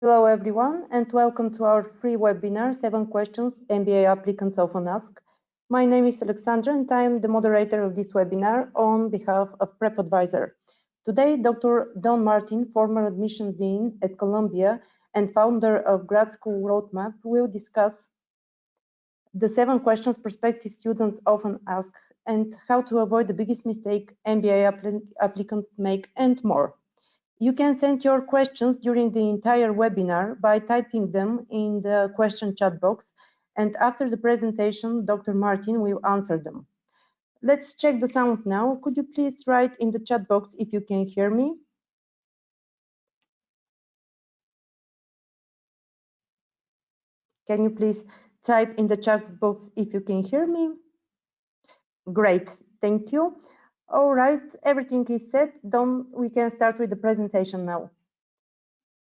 Hello everyone and welcome to our free webinar, 7 questions MBA applicants often ask. My name is Alexandra and I am the moderator of this webinar on behalf of Prep Advisor. Today, Dr. Don Martin, former admissions dean at Columbia and founder of Grad School Roadmap, will discuss the 7 questions prospective students often ask and how to avoid the biggest mistake MBA applicants make and more. You can send your questions during the entire webinar by typing them in the question chat box, and after the presentation, Dr. Martin will answer them. Let's check the sound now. Could you please write in the chat box if you can hear me? Can you please type in the chat box if you can hear me? Great, thank you. All right, everything is set. Don, we can start with the presentation now.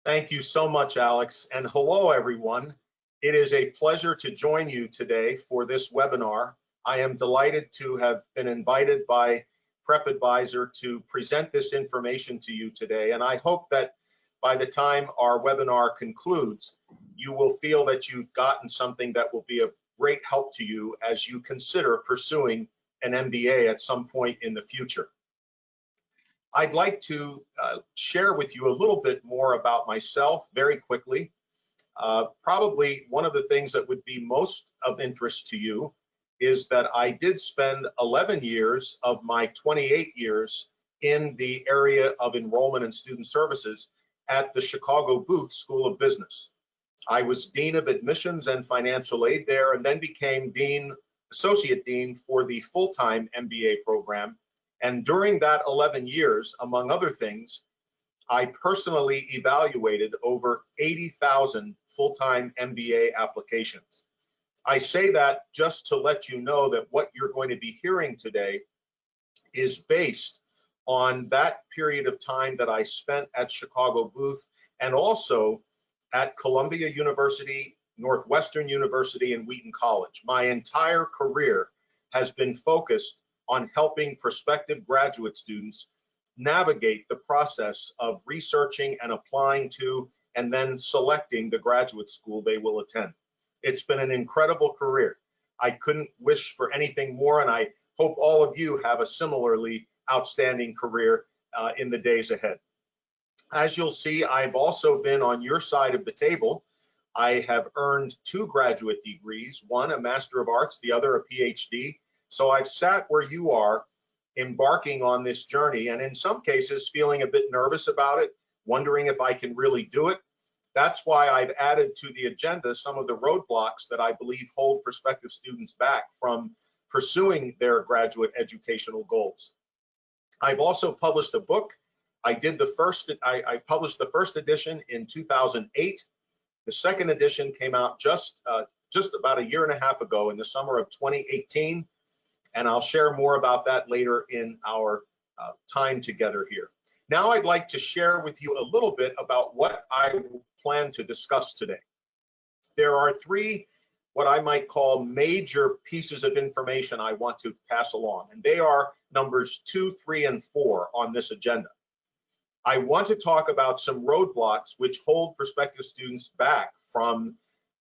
Thank you so much, Alex, and hello, everyone. It is a pleasure to join you today for this webinar. I am delighted to have been invited by Prep Advisor to present this information to you today, and I hope that by the time our webinar concludes, you will feel that you've gotten something that will be of great help to you as you consider pursuing an MBA at some point in the future. I'd like to share with you a little bit more about myself very quickly. Probably one of the things that would be most of interest to you is that I did spend 11 years of my 28 years in the area of enrollment and student services at the Chicago Booth School of Business. I was Dean of Admissions and Financial Aid there and then became Associate Dean for the Fulltime MBA program. And during that 11 years, among other things, I personally evaluated over 80,000 full-time MBA applications. I say that just to let you know that what you're going to be hearing today is based on that period of time that I spent at Chicago Booth and also at Columbia University, Northwestern University, and Wheaton College. My entire career has been focused on helping prospective graduate students navigate the process of researching and applying to and then selecting the graduate school they will attend. It's been an incredible career. I couldn't wish for anything more, and I hope all of you have a similarly outstanding career in the days ahead. As you'll see, I've also been on your side of the table. I have earned 2 graduate degrees, one a Master of Arts, the other a PhD. So I've sat where you are, embarking on this journey, and in some cases feeling a bit nervous about it, wondering if I can really do it. That's why I've added to the agenda some of the roadblocks that I believe hold prospective students back from pursuing their graduate educational goals. I've also published a book. I published the first edition in 2008. The second edition came out just about a year and a half ago in the summer of 2018. And I'll share more about that later in our time together here. Now I'd like to share with you a little bit about what I plan to discuss today. There are 3 what I might call major pieces of information I want to pass along, and they are numbers 2, 3, and 4 on this agenda. I want to talk about some roadblocks which hold prospective students back from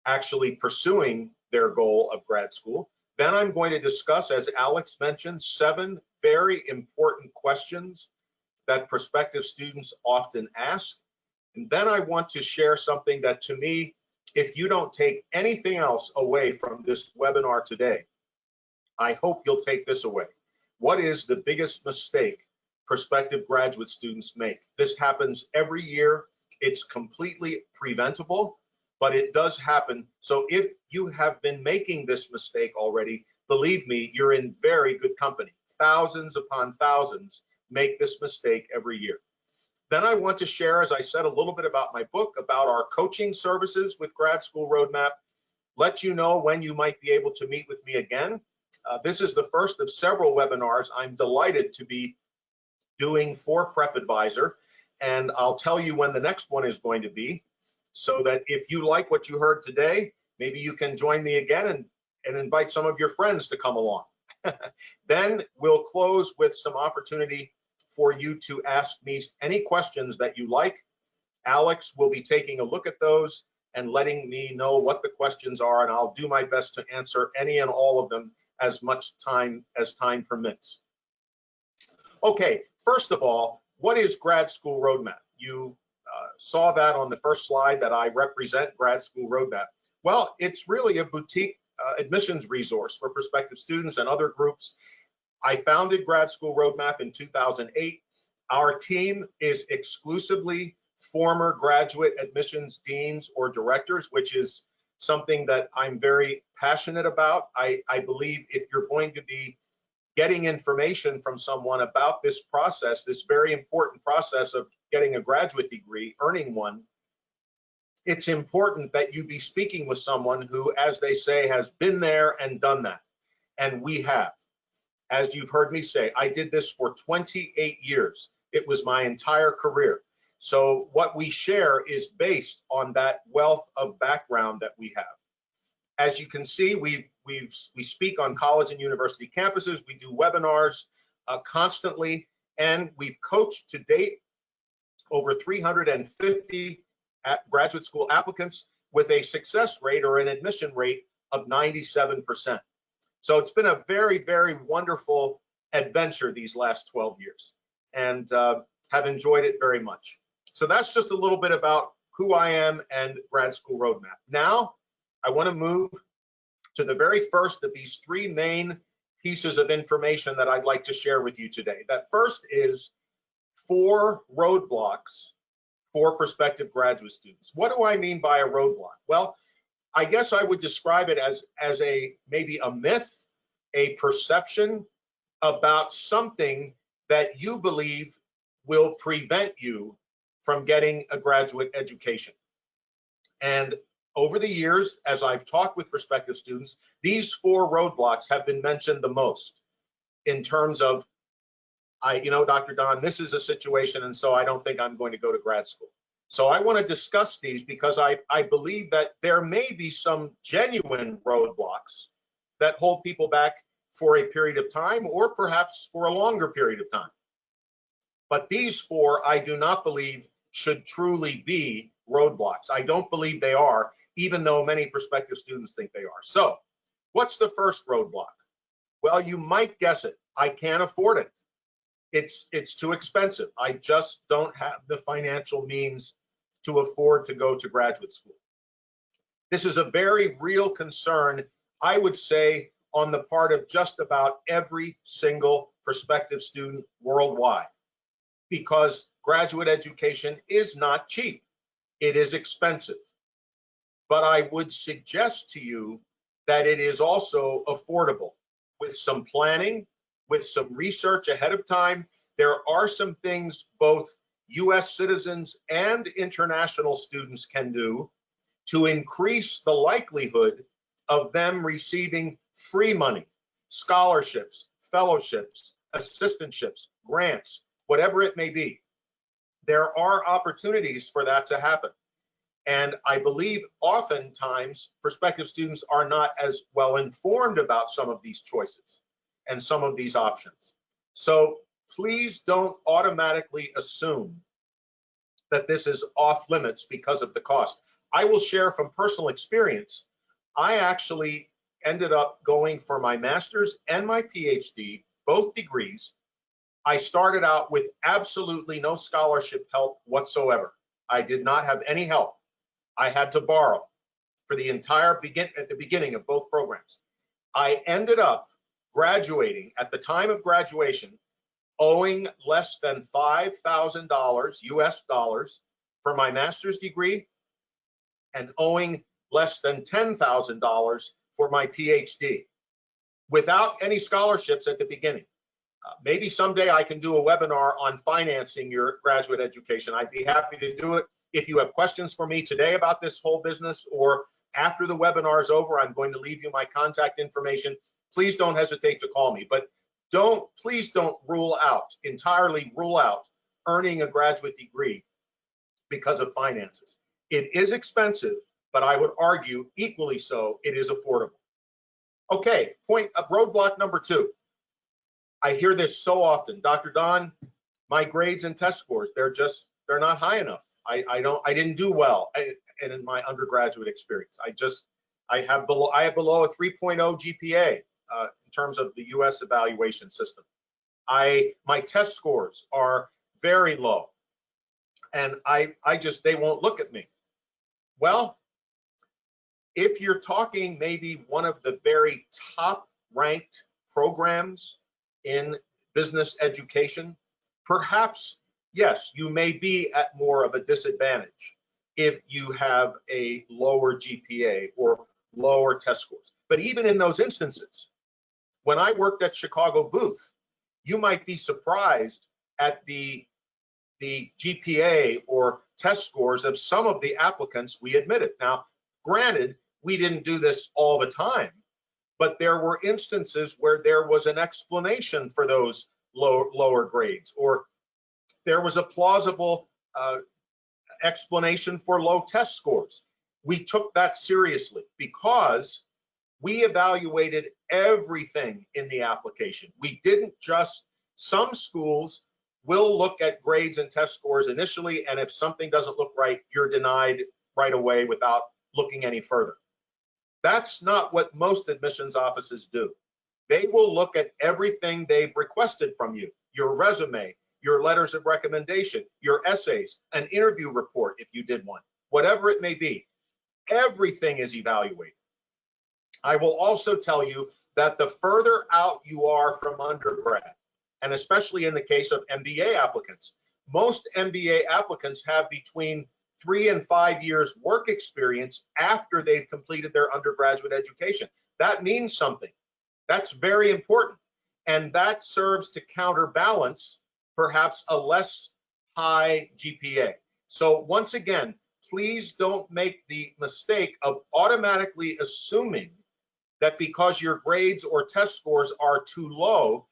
actually pursuing their goal of grad school. Then I'm going to discuss, as Alex mentioned, 7 very important questions that prospective students often ask. And then I want to share something that, to me, if you don't take anything else away from this webinar today, I hope you'll take this away. What is the biggest mistake prospective graduate students make? This happens every year. It's completely preventable, but it does happen. So if you have been making this mistake already, believe me, you're in very good company. Thousands upon thousands make this mistake every year. Then I want to share, as I said, a little bit about my book, about our coaching services with Grad School Roadmap, let you know when you might be able to meet with me again. This is the first of several webinars I'm delighted to be doing for Prep Advisor, and I'll tell you when the next one is going to be, so that if you like what you heard today, maybe you can join me again and invite some of your friends to come along. Then we'll close with some opportunity for you to ask me any questions that you like. Alex will be taking a look at those and letting me know what the questions are, and I'll do my best to answer any and all of them as much time as time permits. Okay, first of all, what is Grad School Roadmap? You saw that on the first slide that I represent Grad School Roadmap. Well, it's really a boutique admissions resource for prospective students and other groups. I founded Grad School Roadmap in 2008. Our team is exclusively former graduate admissions deans or directors, which is something that I'm very passionate about. I believe if you're going to be getting information from someone about this process, this very important process of getting a graduate degree, earning one, it's important that you be speaking with someone who, as they say, has been there and done that. And we have. As you've heard me say, I did this for 28 years. It was my entire career. So what we share is based on that wealth of background that we have. As you can see, we speak on college and university campuses. We do webinars constantly, and we've coached to date over 350 graduate school applicants with a success rate or an admission rate of 97%. So it's been a very, very wonderful adventure these last 12 years, and have enjoyed it very much. So that's just a little bit about who I am and Grad School Roadmap. Now, I want to move to the very first of these three main pieces of information that I'd like to share with you today. That first is 4 roadblocks for prospective graduate students. What do I mean by a roadblock? Well, I guess I would describe it as maybe a myth, a perception about something that you believe will prevent you from getting a graduate education. And over the years, as I've talked with prospective students, these 4 roadblocks have been mentioned the most in terms of, Dr. Don, this is a situation, and so I don't think I'm going to go to grad school. So I want to discuss these because I believe that there may be some genuine roadblocks that hold people back for a period of time or perhaps for a longer period of time. But these 4, I do not believe should truly be roadblocks. I don't believe they are, even though many prospective students think they are. So what's the first roadblock? Well, you might guess it. I can't afford it. It's too expensive. I just don't have the financial means to afford to go to graduate school. This is a very real concern, I would say, on the part of just about every single prospective student worldwide, because graduate education is not cheap. It is expensive. But I would suggest to you that it is also affordable with some planning, with some research ahead of time. There are some things both US citizens and international students can do to increase the likelihood of them receiving free money, scholarships, fellowships, assistantships, grants, whatever it may be. There are opportunities for that to happen. And I believe oftentimes prospective students are not as well informed about some of these choices and some of these options. So please don't automatically assume that this is off limits because of the cost. I will share from personal experience. I actually ended up going for my master's and my PhD, both degrees. I started out with absolutely no scholarship help whatsoever. I did not have any help. I had to borrow for the entire at the beginning of both programs. I ended up graduating at the time of graduation owing less than $5,000 US dollars for my master's degree and owing less than $10,000 for my PhD without any scholarships at the beginning. Maybe someday I can do a webinar on financing your graduate education. I'd be happy to do it. If you have questions for me today about this whole business or after the webinar is over, I'm going to leave you my contact information. Please don't hesitate to call me. But please don't entirely rule out earning a graduate degree because of finances. It is expensive, but I would argue equally so, it is affordable. Okay, roadblock number 2. I hear this so often. Dr. Don, my grades and test scores, they're not high enough. I didn't do well in my undergraduate experience. I have below a 3.0 GPA in terms of the U.S. evaluation system. My test scores are very low, and they won't look at me. Well, if you're talking maybe one of the very top ranked programs in business education, perhaps, yes, you may be at more of a disadvantage if you have a lower GPA or lower test scores. But even in those instances, when I worked at Chicago Booth, you might be surprised at the GPA or test scores of some of the applicants we admitted. Now, granted, we didn't do this all the time, but there were instances where there was an explanation for those lower grades, or there was a plausible explanation for low test scores. We took that seriously because we evaluated everything in the application. We didn't just, some schools will look at grades and test scores initially, and if something doesn't look right, you're denied right away without looking any further. That's not what most admissions offices do. They will look at everything they've requested from you, your resume, your letters of recommendation, your essays, an interview report if you did one, whatever it may be. Everything is evaluated. I will also tell you that the further out you are from undergrad, and especially in the case of MBA applicants, most MBA applicants have between 3 and 5 years work experience after they've completed their undergraduate education. That means something. That's very important. And that serves to counterbalance perhaps a less high GPA. So once again, please don't make the mistake of automatically assuming that because your grades or test scores are too low,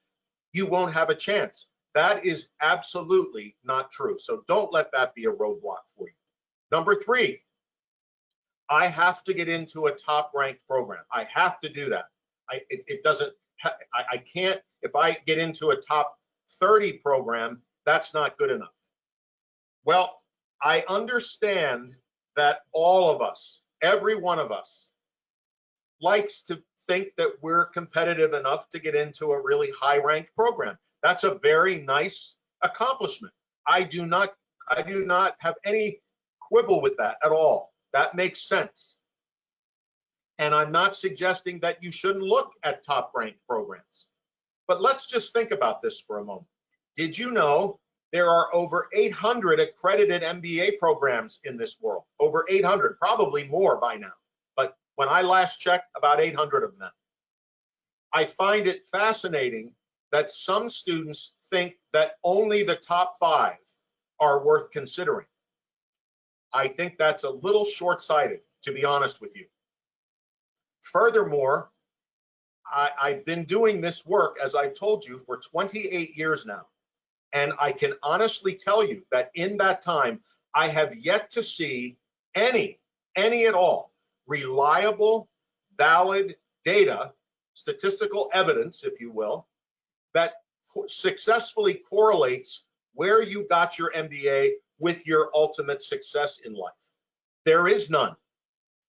you won't have a chance. That is absolutely not true. So don't let that be a roadblock for you. Number 3, I have to get into a top ranked program. I have to do that. I can't, if I get into a top 30 program, that's not good enough. Well, I understand that all of us, every one of us, likes to think that we're competitive enough to get into a really high ranked program. That's a very nice accomplishment. I do not have any quibble with that at all. That makes sense. And I'm not suggesting that you shouldn't look at top ranked programs. But let's just think about this for a moment. Did you know there are over 800 accredited MBA programs in this world? Over 800, probably more by now. But when I last checked, about 800 of them. I find it fascinating that some students think that only the top 5 are worth considering. I think that's a little short-sighted, to be honest with you. Furthermore, I've been doing this work, as I've told you, for 28 years now. And I can honestly tell you that in that time, I have yet to see any at all, reliable, valid data, statistical evidence, if you will, that successfully correlates where you got your MBA with your ultimate success in life. There is none.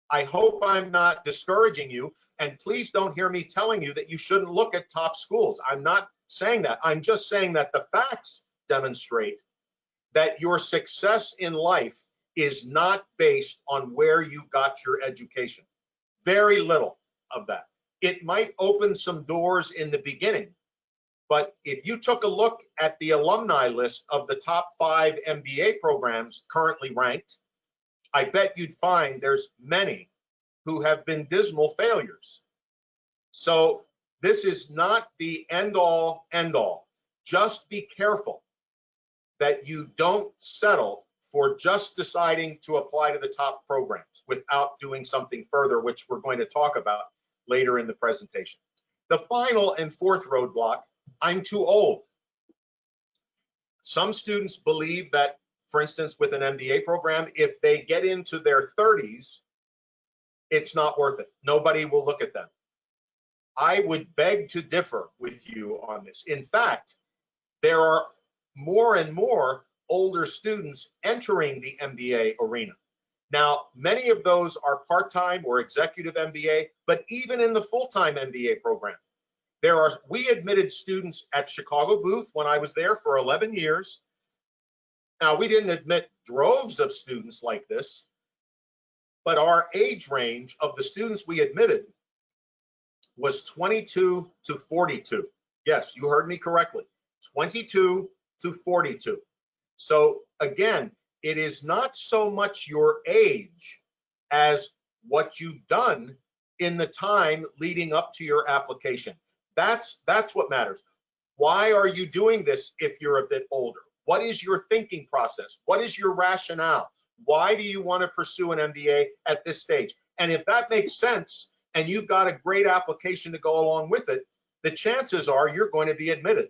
I hope I'm not discouraging you, and please don't hear me telling you that you shouldn't look at top schools. I'm not saying that. I'm just saying that the facts demonstrate that your success in life is not based on where you got your education. Very little of that. It might open some doors in the beginning, but if you took a look at the alumni list of the top 5 MBA programs currently ranked, I bet you'd find there's many who have been dismal failures. So this is not the end all. Just be careful that you don't settle for just deciding to apply to the top programs without doing something further, which we're going to talk about later in the presentation. The final and 4th roadblock, I'm too old. Some students believe that, for instance, with an MBA program, if they get into their 30s, it's not worth it. Nobody will look at them. I would beg to differ with you on this. In fact, there are more and more older students entering the MBA arena. Now, many of those are part-time or executive MBA, but even in the full-time MBA program, we admitted students at Chicago Booth when I was there for 11 years. Now, we didn't admit droves of students like this, but our age range of the students we admitted was 22 to 42. Yes, you heard me correctly, 22 to 42. So again, it is not so much your age as what you've done in the time leading up to your application. That's what matters. Why are you doing this if you're a bit older? What is your thinking process? What is your rationale? Why do you want to pursue an MBA at this stage? And if that makes sense and you've got a great application to go along with it, the chances are you're going to be admitted.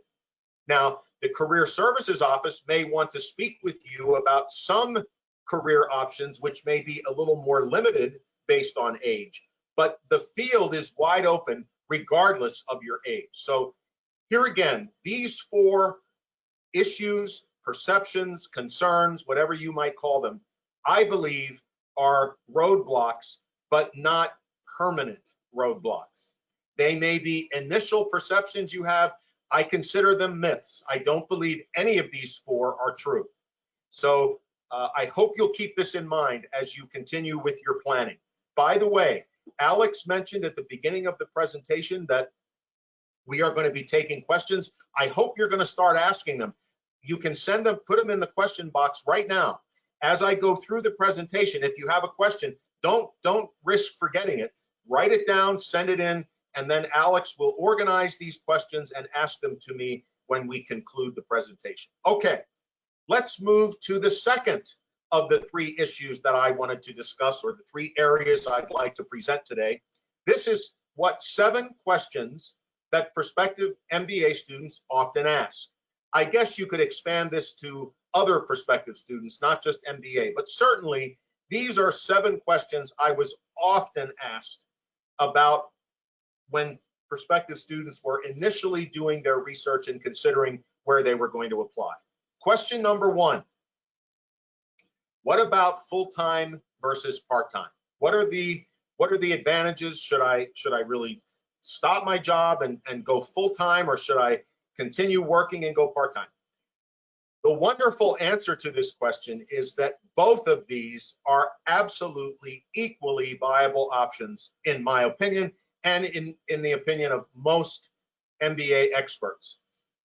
Now, the Career Services Office may want to speak with you about some career options, which may be a little more limited based on age, but the field is wide open regardless of your age. So here again, these 4 issues, perceptions, concerns, whatever you might call them, I believe are roadblocks, but not permanent roadblocks. They may be initial perceptions you have. I consider them myths. I don't believe any of these 4 are true. So I hope you'll keep this in mind as you continue with your planning. By the way, Alex mentioned at the beginning of the presentation that we are going to be taking questions. I hope you're going to start asking them. You can send them, put them in the question box right now. As I go through the presentation, if you have a question, don't risk forgetting it. Write it down, send it in, and then Alex will organize these questions and ask them to me when we conclude the presentation. Okay, let's move to the second of the 3 issues that I wanted to discuss, or the 3 areas I'd like to present today. This is what 7 questions that prospective MBA students often ask. I guess you could expand this to other prospective students, not just MBA, but certainly these are 7 questions I was often asked about when prospective students were initially doing their research and considering where they were going to apply. Question number 1, what about full-time versus part-time? What are the advantages? Should I really stop my job and go full-time, or should I continue working and go part-time? The wonderful answer to this question is that both of these are absolutely equally viable options, in my opinion, and in the opinion of most MBA experts.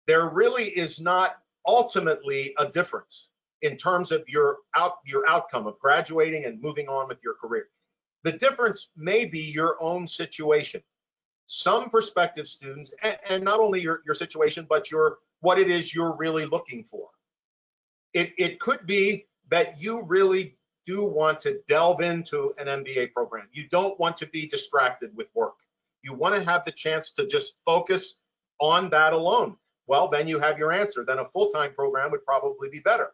There really is not ultimately a difference in terms of your outcome of graduating and moving on with your career. The difference may be your own situation. Some prospective students, and not only your situation, but what it is you're really looking for. It could be that you really do want to delve into an MBA program. You don't want to be distracted with work. You want to have the chance to just focus on that alone. Well, then you have your answer. Then a full-time program would probably be better.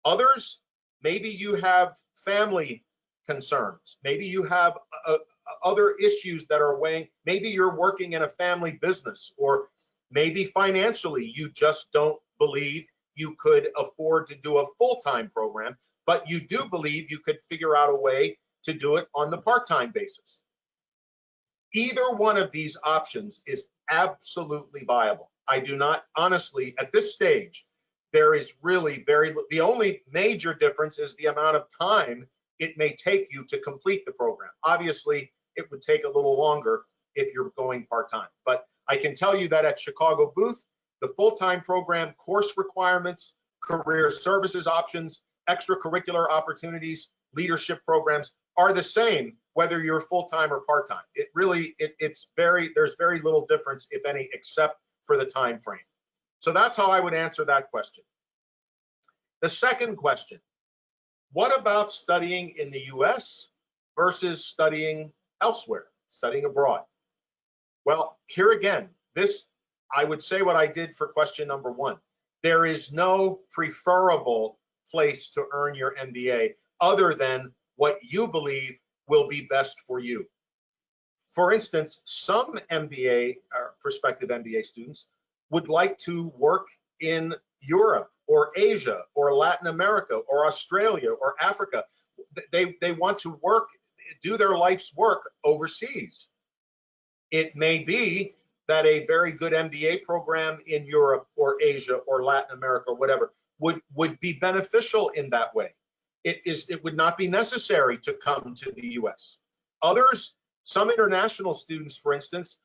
Others, maybe you have family concerns. Maybe you have other issues that are weighing. Maybe you're working in a family business, or maybe financially you just don't believe you could afford to do a full-time program, but you do believe you could figure out a way to do it on the part-time basis. Either one of these options is absolutely viable. I do not, honestly, at this stage, there is really the only major difference is the amount of time it may take you to complete the program. Obviously, it would take a little longer if you're going part-time. But I can tell you that at Chicago Booth, the full-time program course requirements, career services options, extracurricular opportunities, leadership programs are the same whether you're full-time or part-time. It really, there's very little difference, if any, except for the time frame. So that's how I would answer that question. The second question, what about studying in the US versus studying elsewhere, studying abroad? Well, here again, I would say what I did for question number 1. There is no preferable place to earn your MBA other than what you believe will be best for you. For instance, some MBA or prospective MBA students would like to work in Europe or Asia or Latin America or Australia or Africa. They want to work, do their life's work overseas. It may be that a very good MBA program in Europe or Asia or Latin America or whatever would be beneficial in that way. It would not be necessary to come to the US. Others, some international students, for instance,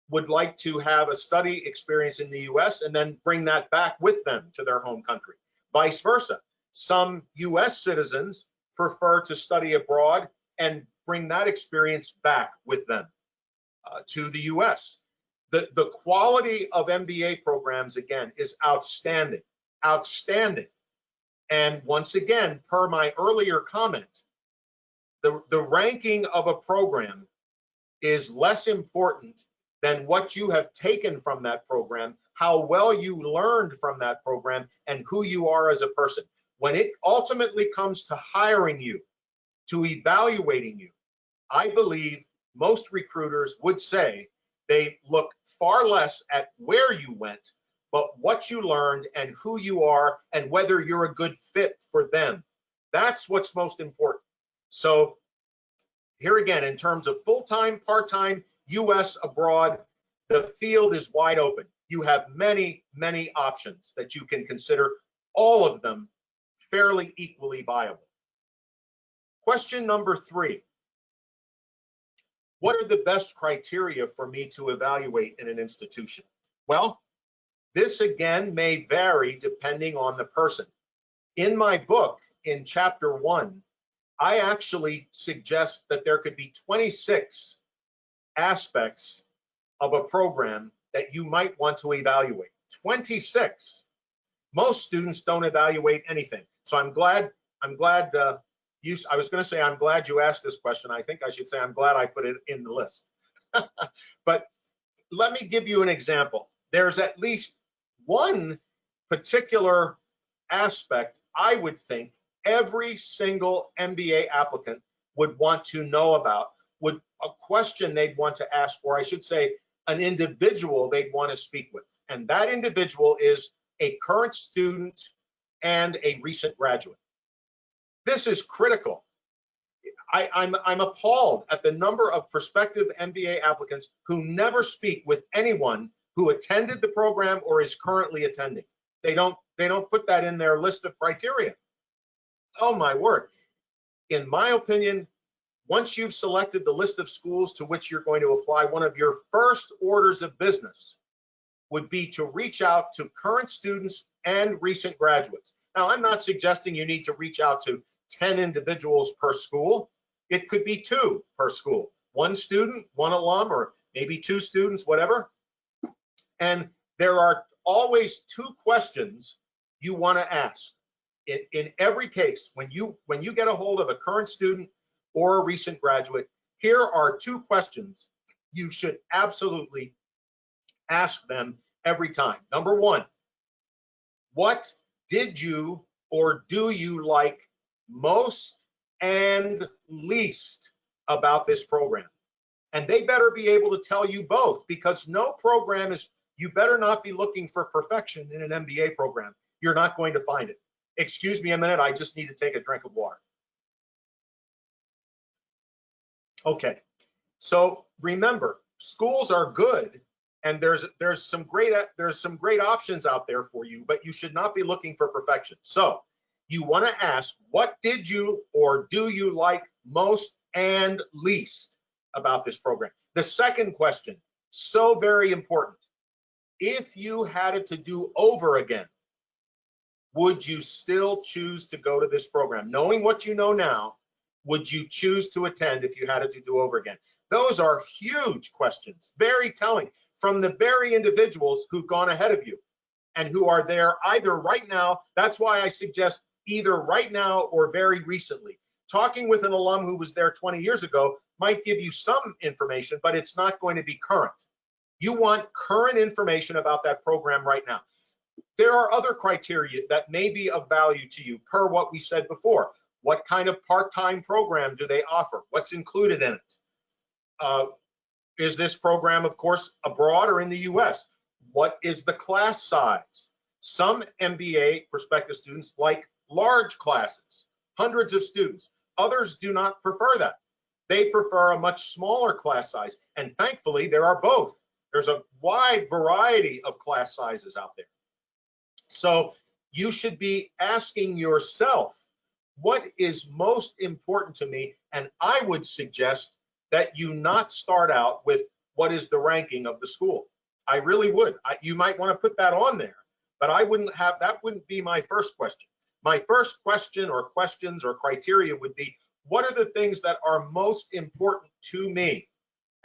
would like to have a study experience in the US and then bring that back with them to their home country. Vice versa. Some US citizens prefer to study abroad and bring that experience back with them to the US. The quality of MBA programs, again, is outstanding, outstanding. And once again, per my earlier comment, the ranking of a program is less important than what you have taken from that program, how well you learned from that program, and who you are as a person. When it ultimately comes to hiring you, to evaluating you, I believe most recruiters would say they look far less at where you went, but what you learned and who you are and whether you're a good fit for them. That's what's most important. So here again, in terms of full-time, part-time, US, abroad, the field is wide open. You have many, many options that you can consider, all of them fairly equally viable. Question number 3. What are the best criteria for me to evaluate in an institution? Well, this again may vary depending on the person. In my book, in chapter 1, I actually suggest that there could be 26 aspects of a program that you might want to evaluate. 26. Most students don't evaluate anything. So I'm glad I was going to say, I'm glad you asked this question. I think I should say, I'm glad I put it in the list. But let me give you an example. There's at least one particular aspect I would think every single MBA applicant would want to know about, a question they'd want to ask, or I should say, an individual they'd want to speak with. And that individual is a current student and a recent graduate. This is critical. I'm appalled at the number of prospective MBA applicants who never speak with anyone who attended the program or is currently attending. They don't put that in their list of criteria. Oh my word. In my opinion, once you've selected the list of schools to which you're going to apply, one of your first orders of business would be to reach out to current students and recent graduates. Now, I'm not suggesting you need to reach out to 10 individuals per school. It could be 2 per school, 1 student, 1 alum, or maybe 2 students, whatever. And there are always 2 questions you want to ask. In every case, when you get a hold of a current student or a recent graduate, here are 2 questions you should absolutely ask them every time. Number 1, what did you or do you like most and least about this program? And they better be able to tell you both, because no program is, you better not be looking for perfection in an MBA program. You're not going to find it. Excuse me a minute, I just need to take a drink of water. Okay, so remember, schools are good, and there's some great options out there for you, but you should not be looking for perfection. So you want to ask, what did you or do you like most and least about this program? The second question, so very important. If you had it to do over again, would you still choose to go to this program? Knowing what you know now, would you choose to attend if you had it to do over again? Those are huge questions, very telling from the very individuals who've gone ahead of you and who are there either right now. That's why I suggest either right now or very recently. Talking with an alum who was there 20 years ago might give you some information, but it's not going to be current. You want current information about that program right now. There are other criteria that may be of value to you per what we said before. What kind of part-time program do they offer? What's included in it? Is this program, of course, abroad or in the US? What is the class size? Some MBA prospective students like large classes, hundreds of students. Others do not prefer that. They prefer a much smaller class size. And thankfully, there are both. There's a wide variety of class sizes out there. So you should be asking yourself, what is most important to me? And I would suggest that you not start out with what is the ranking of the school. I really would. You might want to put that on there, but I wouldn't have, that wouldn't be my first question. My first question or questions or criteria would be, what are the things that are most important to me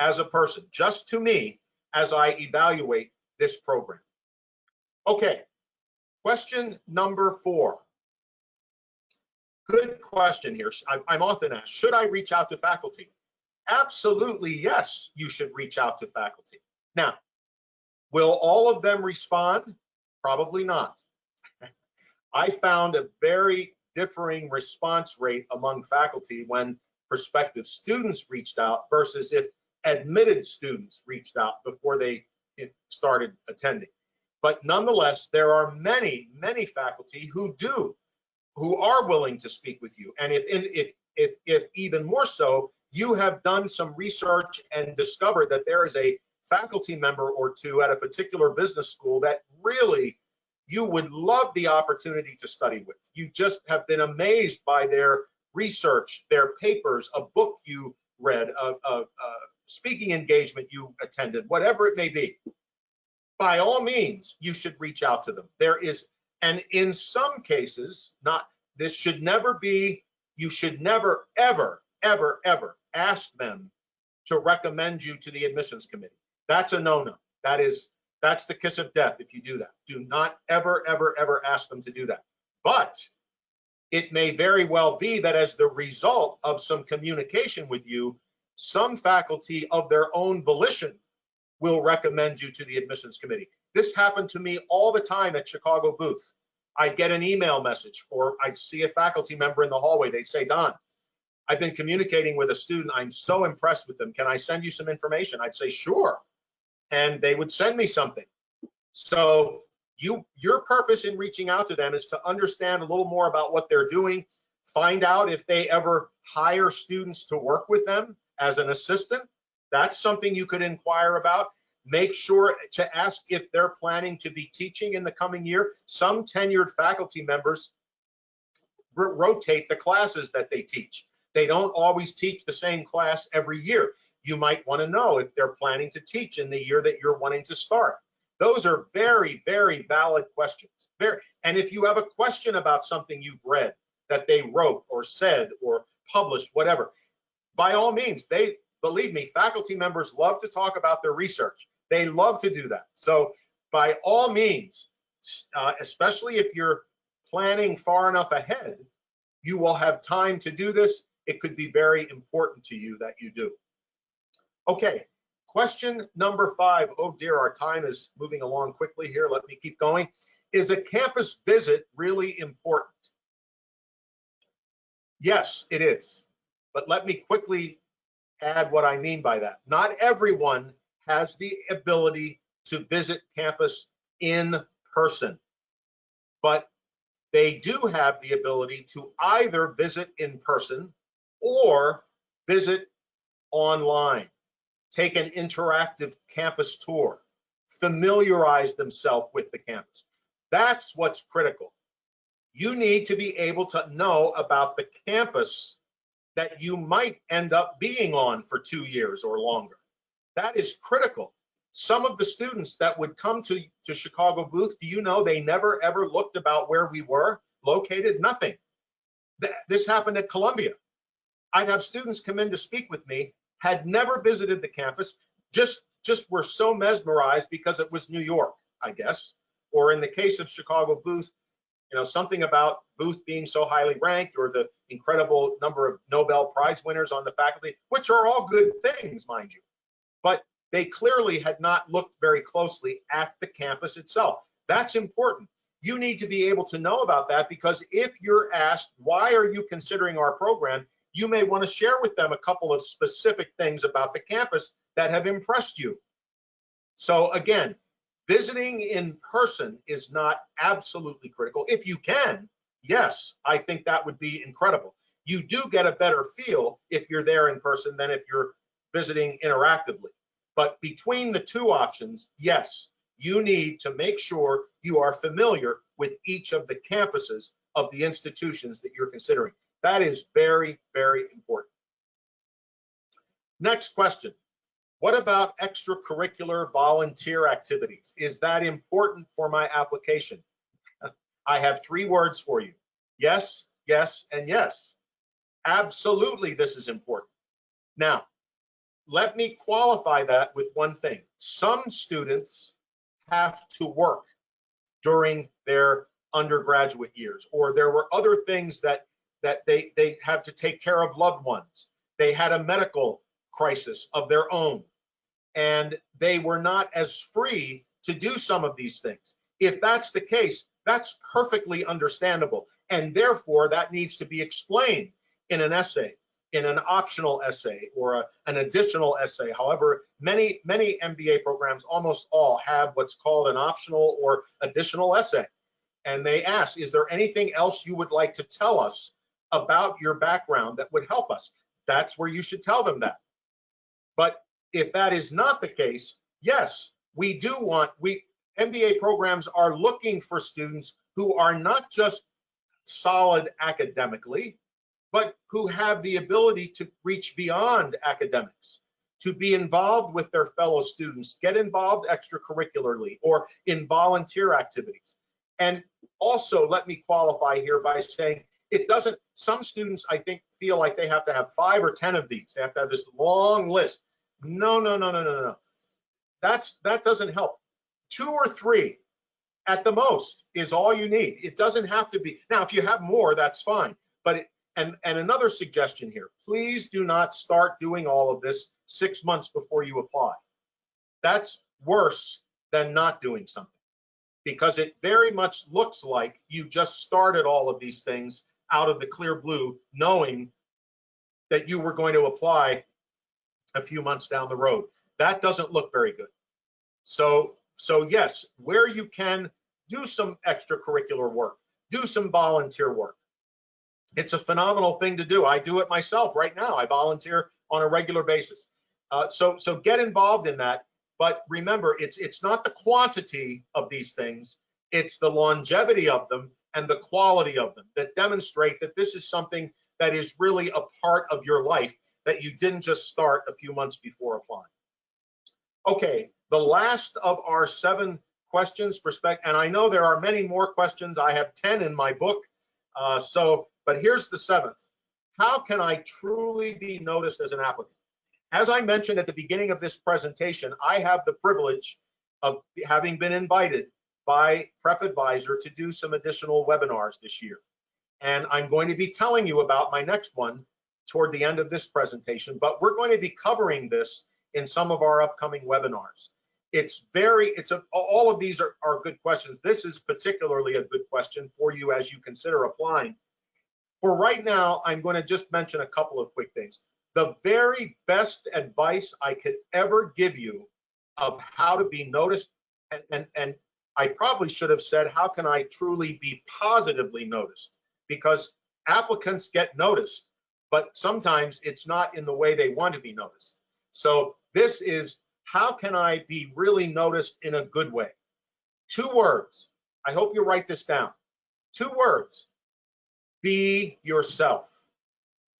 as a person, just to me, as I evaluate this program? Okay, question number 4. Good question here. I'm often asked, should I reach out to faculty? Absolutely, yes, you should reach out to faculty. Now, will all of them respond? Probably not. I found a very differing response rate among faculty when prospective students reached out versus if admitted students reached out before they started attending. But nonetheless, there are many, many faculty who are willing to speak with you. And if even more so, you have done some research and discovered that there is a faculty member or two at a particular business school that really you would love the opportunity to study with. You just have been amazed by their research, their papers, a book you read, a speaking engagement you attended, whatever it may be. By all means, you should reach out to them. There is, and in some cases, this should never be, you should never, ever, ever, ever ask them to recommend you to the admissions committee. That's a no-no. That's the kiss of death if you do that. Do not ever, ever, ever ask them to do that. But it may very well be that as the result of some communication with you, some faculty of their own volition will recommend you to the admissions committee. This happened to me all the time at Chicago Booth. I'd get an email message or I'd see a faculty member in the hallway. They'd say, Don, I've been communicating with a student. I'm so impressed with them. Can I send you some information? I'd say, sure. And they would send me something. So your purpose in reaching out to them is to understand a little more about what they're doing, find out if they ever hire students to work with them as an assistant. That's something you could inquire about. Make sure to ask if they're planning to be teaching in the coming year. Some tenured faculty members rotate the classes that they teach. They don't always teach the same class every year. You might want to know if they're planning to teach in the year that you're wanting to start. Those are very, very valid questions. And if you have a question about something you've read that they wrote or said or published, whatever, by all means, believe me, faculty members love to talk about their research. They love to do that. So by all means, especially if you're planning far enough ahead, you will have time to do this. It could be very important to you that you do. Okay, question number 5. Oh dear, our time is moving along quickly here. Let me keep going. Is a campus visit really important? Yes, it is. But let me quickly add what I mean by that. Not everyone has the ability to visit campus in person, but they do have the ability to either visit in person or visit online, take an interactive campus tour, familiarize themselves with the campus. That's what's critical. You need to be able to know about the campus that you might end up being on for 2 years or longer. That is critical. Some of the students that would come to Chicago Booth, do you know they never ever looked about where we were located? Nothing. This happened at Columbia. I'd have students come in to speak with me, had never visited the campus, just were so mesmerized because it was New York, I guess. Or in the case of Chicago Booth, you know, something about Booth being so highly ranked or the incredible number of Nobel Prize winners on the faculty, which are all good things, mind you. But they clearly had not looked very closely at the campus itself. That's important. You need to be able to know about that because if you're asked, why are you considering our program, you may want to share with them a couple of specific things about the campus that have impressed you. So again, Visiting in person is not absolutely critical. If you can, yes, I think that would be incredible. You do get a better feel if you're there in person than if you're visiting interactively. But between the two options, yes, you need to make sure you are familiar with each of the campuses of the institutions that you're considering. That is very, very important. Next question. What about extracurricular volunteer activities? Is that important for my application? I have 3 words for you. Yes, yes, and yes. Absolutely, this is important. Now, let me qualify that with one thing. Some students have to work during their undergraduate years, or there were other things that they have to take care of loved ones. They had a medical crisis of their own, and they were not as free to do some of these things. If that's the case, that's perfectly understandable, and therefore that needs to be explained in an essay, in an optional essay, or an additional essay. However, many MBA programs, almost all, have what's called an optional or additional essay. And they ask, is there anything else you would like to tell us about your background that would help us? That's where you should tell them that. But if that is not the case, yes, we do want, MBA programs are looking for students who are not just solid academically, but who have the ability to reach beyond academics, to be involved with their fellow students, get involved extracurricularly or in volunteer activities. And also, let me qualify here by saying it doesn't, some students, I think, feel like they have to have 5 or 10 of these. They have to have this long list. No. That doesn't help. 2 or 3 at the most is all you need. It doesn't have to be. Now, if you have more, that's fine. But and another suggestion here, please do not start doing all of this 6 months before you apply. That's worse than not doing something, because it very much looks like you just started all of these things out of the clear blue, knowing that you were going to apply a few months down the road. That doesn't look very good. So yes, where you can, do some extracurricular work, do some volunteer work. It's a phenomenal thing to do. I do it myself right now. I volunteer on a regular basis. So get involved in that. But remember, it's not the quantity of these things, it's the longevity of them and the quality of them that demonstrate that this is something that is really a part of your life, that you didn't just start a few months before applying. Okay, the last of our 7 questions, and I know there are many more questions. I have 10 in my book. But here's the 7th. How can I truly be noticed as an applicant? As I mentioned at the beginning of this presentation, I have the privilege of having been invited by Prep Advisor to do some additional webinars this year. And I'm going to be telling you about my next one toward the end of this presentation, but we're going to be covering this in some of our upcoming webinars. All of these are good questions. This is particularly a good question for you as you consider applying. For right now, I'm going to just mention a couple of quick things. The very best advice I could ever give you of how to be noticed, and I probably should have said, how can I truly be positively noticed? Because applicants get noticed, but sometimes it's not in the way they want to be noticed. So this is, how can I be really noticed in a good way? 2 words. I hope you write this down. 2 words. Be yourself.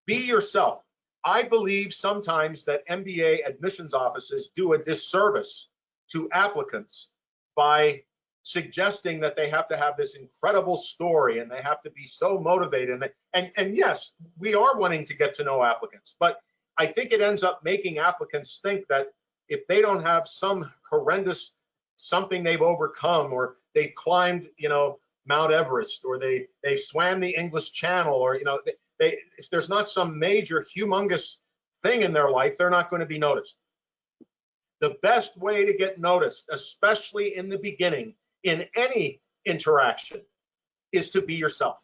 Be yourself. I believe sometimes that MBA admissions offices do a disservice to applicants by suggesting that they have to have this incredible story and they have to be so motivated. And yes, we are wanting to get to know applicants, but I think it ends up making applicants think that if they don't have some horrendous something they've overcome, or they've climbed, Mount Everest, or they swam the English Channel, or if there's not some major humongous thing in their life, they're not going to be noticed. The best way to get noticed, especially in the beginning in any interaction, is to be yourself.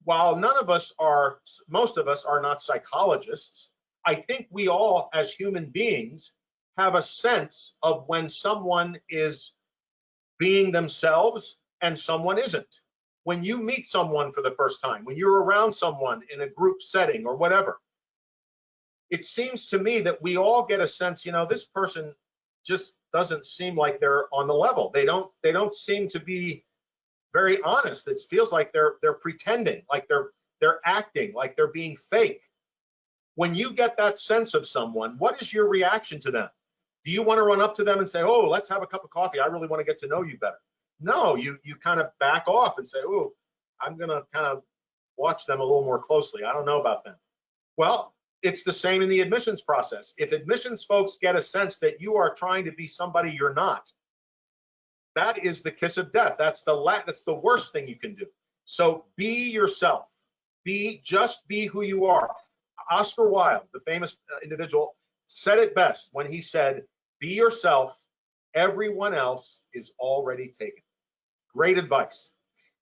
While most of us are not psychologists, I think we all as human beings have a sense of when someone is being themselves and someone isn't. When you meet someone for the first time, when you're around someone in a group setting or whatever, it seems to me that we all get a sense, you know, this person just doesn't seem like they're on the level. They don't seem to be very honest. It feels like they're pretending, like they're acting, like they're being fake. When you get that sense of someone, what is your reaction to them? Do you want to run up to them and say, oh, let's have a cup of coffee, I really want to get to know you better? No, you kind of back off and say, oh, I'm going to kind of watch them a little more closely. I don't know about them. Well, it's the same in the admissions process. If admissions folks get a sense that you are trying to be somebody you're not, that is the kiss of death. That's the worst thing you can do. So be yourself. Just be who you are. Oscar Wilde, the famous individual, said it best when he said, be yourself. Everyone else is already taken. Great advice.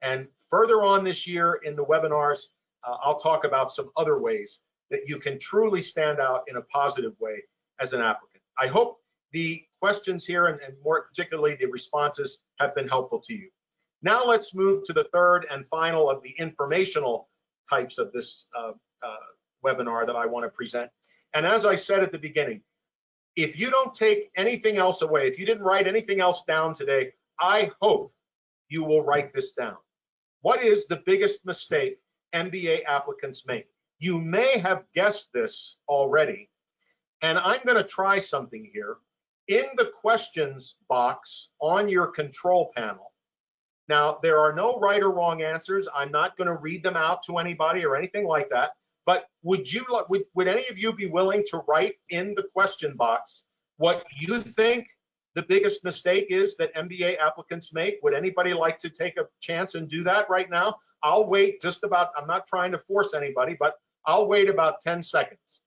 And further on this year in the webinars, I'll talk about some other ways that you can truly stand out in a positive way as an applicant. I hope the questions here and more particularly the responses have been helpful to you. Now let's move to the third and final of the informational types of this webinar that I want to present. And as I said at the beginning, if you don't take anything else away, if you didn't write anything else down today, I hope you will write this down. What is the biggest mistake MBA applicants make? You may have guessed this already, and I'm going to try something here. In the questions box on your control panel, now there are no right or wrong answers. I'm not going to read them out to anybody or anything like that, but would any of you be willing to write in the question box what you think the biggest mistake is that MBA applicants make? Would anybody like to take a chance and do that right now? I'll wait I'm not trying to force anybody, but I'll wait about 10 seconds.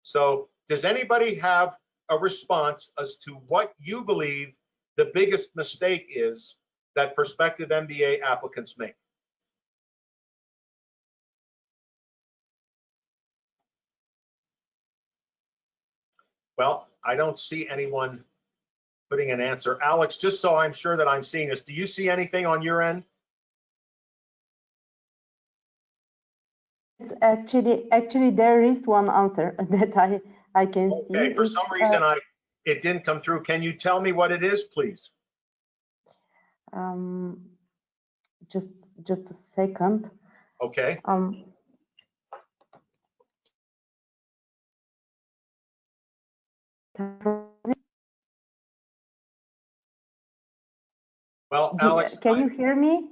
So does anybody have a response as to what you believe the biggest mistake is that prospective MBA applicants make? Well, I don't see anyone putting an answer. Alex, just so I'm sure that I'm seeing this, do you see anything on your end? Actually, there is one answer that I can see. Okay, for some reason it didn't come through. Can you tell me what it is, please? Just a second. Okay. Well, Alex, can you hear me?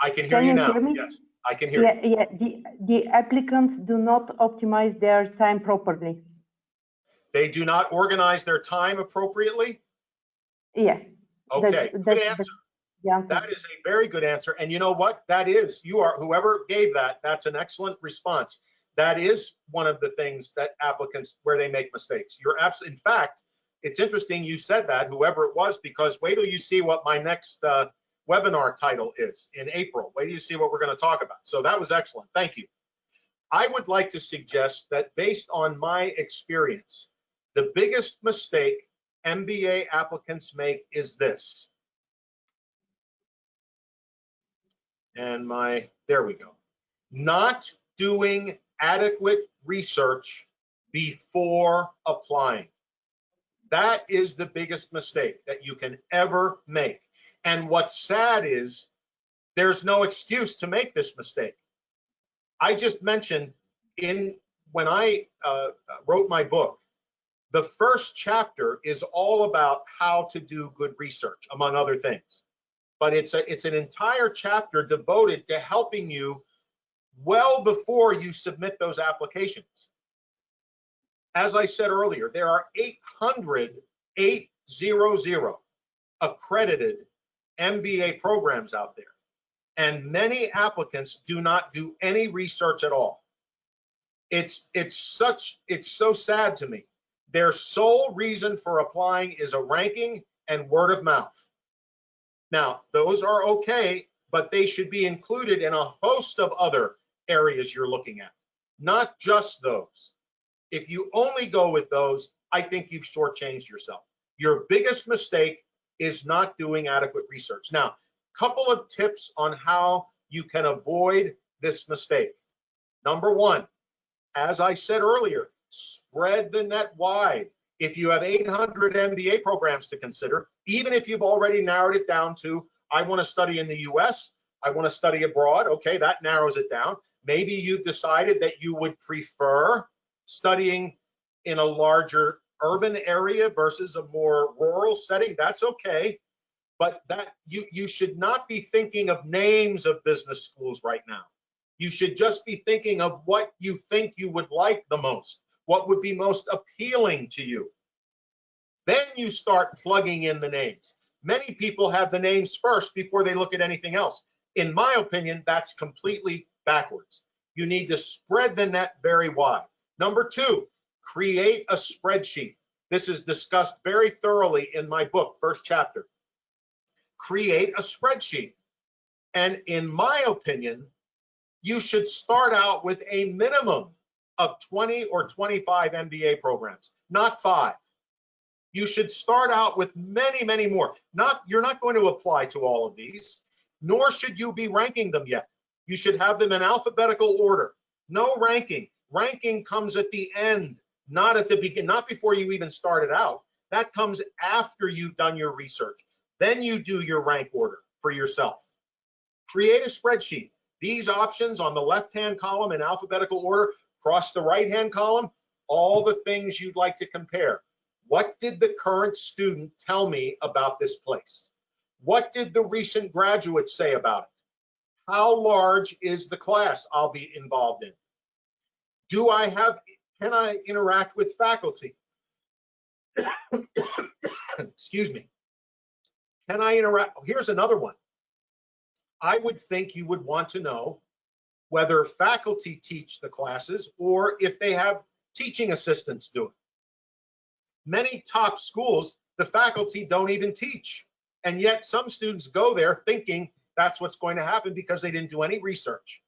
I can hear you now. Yes, I can hear you. Yeah. The applicants do not optimize their time properly. They do not organize their time appropriately? Yeah. Okay, good answer. That is a very good answer. And you know what? That is, whoever gave that, that's an excellent response. That is one of the things that applicants, where they make mistakes. You're absolutely, in fact, it's interesting you said that, whoever it was, because wait till you see what my next webinar title is in April. Wait till you see what we're going to talk about. So that was excellent. Thank you. I would like to suggest that based on my experience, the biggest mistake MBA applicants make is this. And there we go. Not doing adequate research before applying. That is the biggest mistake that you can ever make. And what's sad is there's no excuse to make this mistake. I just mentioned when I wrote my book, the first chapter is all about how to do good research, among other things. But it's an entire chapter devoted to helping you well before you submit those applications. As I said earlier, there are 800 accredited MBA programs out there, and many applicants do not do any research at all. It's so sad to me. Their sole reason for applying is a ranking and word of mouth. Now, those are okay, but they should be included in a host of other areas you're looking at, not just those. If you only go with those, I think you've shortchanged yourself. Your biggest mistake is not doing adequate research. Now, couple of tips on how you can avoid this mistake. Number one, as I said earlier, spread the net wide. If you have 800 MBA programs to consider, even if you've already narrowed it down to, I want to study in the US, I want to study abroad, okay, that narrows it down. Maybe you've decided that you would prefer studying in a larger urban area versus a more rural setting, that's okay. But that you should not be thinking of names of business schools right now. You should just be thinking of what you think you would like the most, what would be most appealing to you. Then you start plugging in the names. Many people have the names first before they look at anything else. In my opinion, that's completely backwards. You need to spread the net very wide. Number two, create a spreadsheet. This is discussed very thoroughly in my book, first chapter. Create a spreadsheet. And in my opinion, you should start out with a minimum of 20 or 25 MBA programs, not 5. You should start out with many, many more. You're not going to apply to all of these, nor should you be ranking them yet. You should have them in alphabetical order. No ranking. Ranking comes at the end, not at the beginning, not before you even started out. That comes after you've done your research. Then you do your rank order for yourself. Create a spreadsheet. These options on the left-hand column in alphabetical order, across the right-hand column, all the things you'd like to compare. What did the current student tell me about this place? What did the recent graduate say about it? How large is the class I'll be involved in? Can I interact with faculty? Excuse me. Can I interact? Here's another one. I would think you would want to know whether faculty teach the classes or if they have teaching assistants do it. Many top schools, the faculty don't even teach. And yet some students go there thinking that's what's going to happen because they didn't do any research.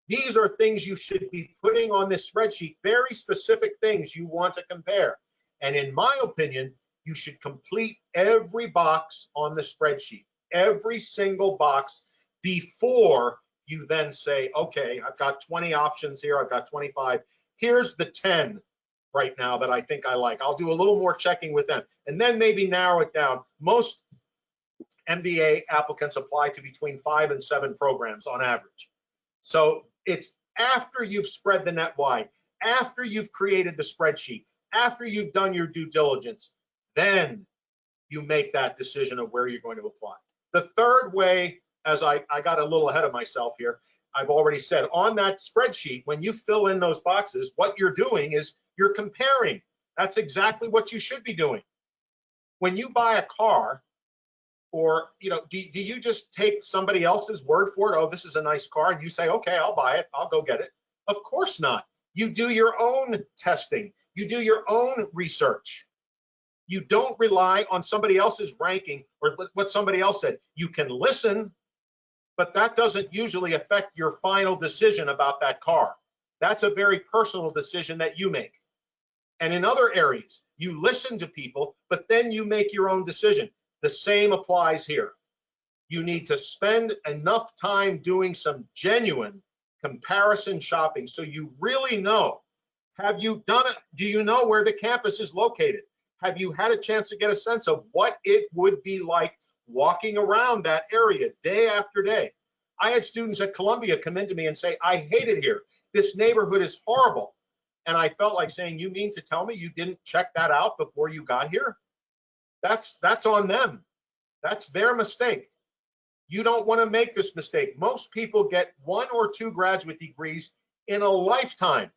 These are things you should be putting on this spreadsheet, very specific things you want to compare. And in my opinion, you should complete every box on the spreadsheet, every single box, before you then say, okay, I've got 20 options here, I've got 25. Here's the 10 right now that I think I like. I'll do a little more checking with them and then maybe narrow it down. Most MBA applicants apply to between 5 and 7 programs on average. So it's after you've spread the net wide, after you've created the spreadsheet, after you've done your due diligence, then you make that decision of where you're going to apply. The third way, as I got a little ahead of myself here, I've already said on that spreadsheet, when you fill in those boxes, what you're doing is you're comparing. That's exactly what you should be doing. When you buy a car, or do you just take somebody else's word for it? Oh, this is a nice car, and you say, okay, I'll buy it, I'll go get it. Of course not. You do your own testing. You do your own research. You don't rely on somebody else's ranking or what somebody else said. You can listen, but that doesn't usually affect your final decision about that car. That's a very personal decision that you make. And in other areas, you listen to people, but then you make your own decision. The same applies here. You need to spend enough time doing some genuine comparison shopping so you really know. Have you done it? Do you know where the campus is located? Have you had a chance to get a sense of what it would be like walking around that area day after day? I had students at Columbia come into me and say, I hate it here. This neighborhood is horrible. And I felt like saying, you mean to tell me you didn't check that out before you got here? That's on them. That's their mistake. You don't want to make this mistake. Most people get 1 or 2 graduate degrees in a lifetime.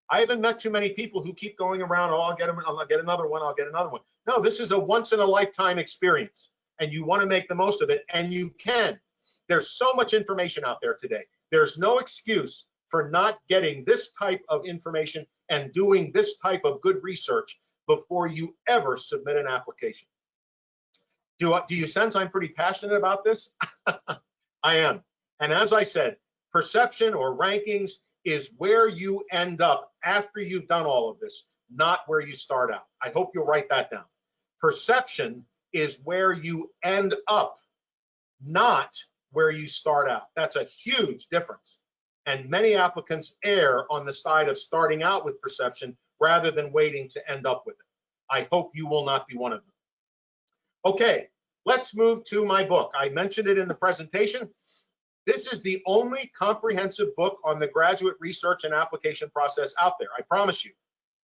I haven't met too many people who keep going around, oh, I'll get another one, I'll get another one. No, this is a once in a lifetime experience, and you want to make the most of it, and you can. There's so much information out there today. There's no excuse for not getting this type of information and doing this type of good research before you ever submit an application. Do you sense I'm pretty passionate about this? I am. And as I said, perception or rankings is where you end up after you've done all of this, not where you start out. I hope you'll write that down. Perception is where you end up, not where you start out. That's a huge difference. And many applicants err on the side of starting out with perception rather than waiting to end up with it. I hope you will not be one of them. Okay, let's move to my book. I mentioned it in the presentation. This is the only comprehensive book on the graduate research and application process out there. I promise you,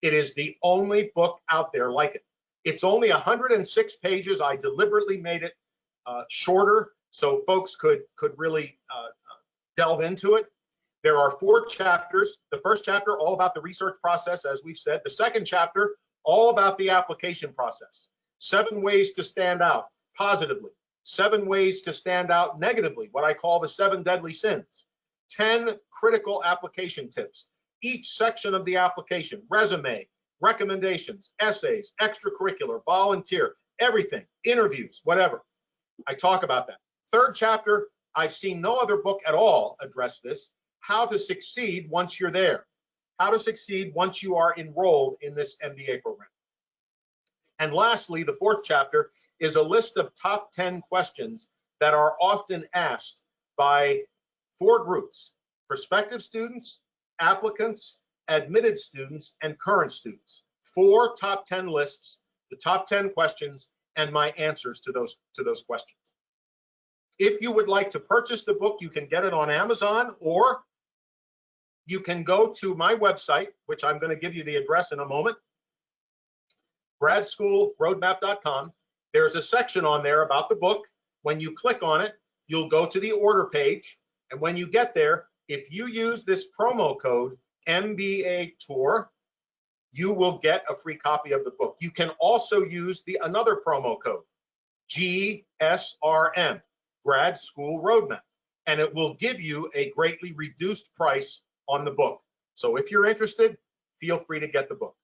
it is the only book out there like it. It's only 106 pages. I deliberately made it shorter so folks could really delve into it. There are 4 chapters. The first chapter, all about the research process, as we've said. The second chapter, all about the application process. 7 ways to stand out positively. 7 ways to stand out negatively, what I call the 7 deadly sins. 10 critical application tips. Each section of the application, resume, recommendations, essays, extracurricular, volunteer, everything, interviews, whatever. I talk about that. Third chapter, I've seen no other book at all address this. How to succeed once you're there. How to succeed once you are enrolled in this MBA program. And lastly, the 4th chapter is a list of top 10 questions that are often asked by 4 groups: prospective students, applicants, admitted students, and current students. 4 top 10 lists, the top 10 questions, and my answers to those questions. If you would like to purchase the book, you can get it on Amazon, or you can go to my website, which I'm going to give you the address in a moment, gradschoolroadmap.com. There's a section on there about the book. When you click on it, you'll go to the order page. And when you get there, if you use this promo code MBA Tour, you will get a free copy of the book. You can also use another promo code, GSRM, Grad School Roadmap, and it will give you a greatly reduced price on the book. So if you're interested, feel free to get the book.